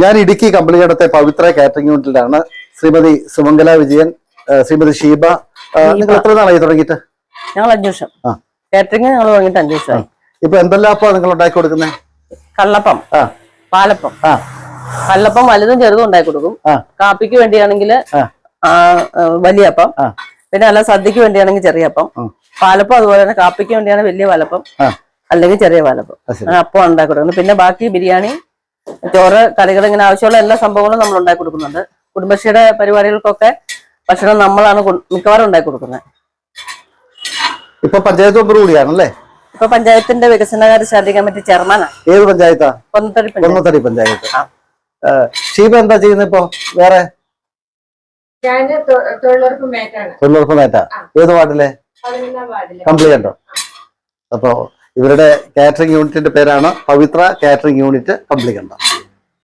ഞാൻ ഇടുക്കി കമ്പളികടത്തെ പവിത്ര കാറ്ററിംഗ് യൂണിറ്റിലാണ്. ശ്രീമതി സുമംഗല വിജയൻ, ശ്രീമതി ഷീബ. നിങ്ങൾ എത്ര നാളായി തുടങ്ങിയിട്ട്? ഞങ്ങൾ 5 വർഷം. കാറ്ററിംഗ് ഞങ്ങൾ തുടങ്ങിയിട്ട് 5 വർഷമായി. ഇപ്പൊ എന്തെല്ലാം നിങ്ങൾ ഉണ്ടാക്കി കൊടുക്കുന്നത്? കള്ളപ്പം, പാലപ്പം. കള്ളപ്പം വലുതും ചെറുതും ഉണ്ടാക്കി കൊടുക്കും. കാപ്പിക്ക് വേണ്ടിയാണെങ്കിൽ വലിയ അപ്പം, പിന്നെ അല്ല സദ്യക്ക് വേണ്ടിയാണെങ്കിൽ ചെറിയ അപ്പം. പാലപ്പം അതുപോലെ തന്നെ കാപ്പിക്ക് വേണ്ടിയാണ് വലിയ പാലപ്പം, അല്ലെങ്കിൽ ചെറിയ പാലപ്പം. അപ്പം ഉണ്ടാക്കി കൊടുക്കുന്നത്. പിന്നെ ബാക്കി ബിരിയാണി, ചോറ്, കറികൾ, ഇങ്ങനെ ആവശ്യമുള്ള എല്ലാ സംഭവങ്ങളും നമ്മൾ ഉണ്ടാക്കി കൊടുക്കുന്നുണ്ട്. കുടുംബശ്രീയുടെ പരിപാടികൾക്കൊക്കെ ഭക്ഷണം നമ്മളാണ് മിക്കവാറും ഉണ്ടാക്കി കൊടുക്കുന്നത്. ഇപ്പൊ പഞ്ചായത്ത് മെമ്പർ കൂടിയാണല്ലേ? ഇപ്പൊ പഞ്ചായത്തിന്റെ വികസനകാര്യ സ്റ്റാൻഡിംഗ് കമ്മിറ്റി ചെയർമാനാണ്. ഏത് പഞ്ചായത്താ? കൊന്നത്തടി പഞ്ചായത്ത്. ഷീബ എന്താ ചെയ്യുന്നത് ഇപ്പൊ? വേറെ തൊഴിലുറപ്പ് മേറ്റ. ഏത് വാർഡിലെ? കംപ്ലീറ്റ്. അപ്പോ ഇവരുടെ കാറ്ററിംഗ് യൂണിറ്റിന്റെ പേരാണ് പവിത്ര കാറ്ററിംഗ് യൂണിറ്റ് കംപ്ലീറ്റ്.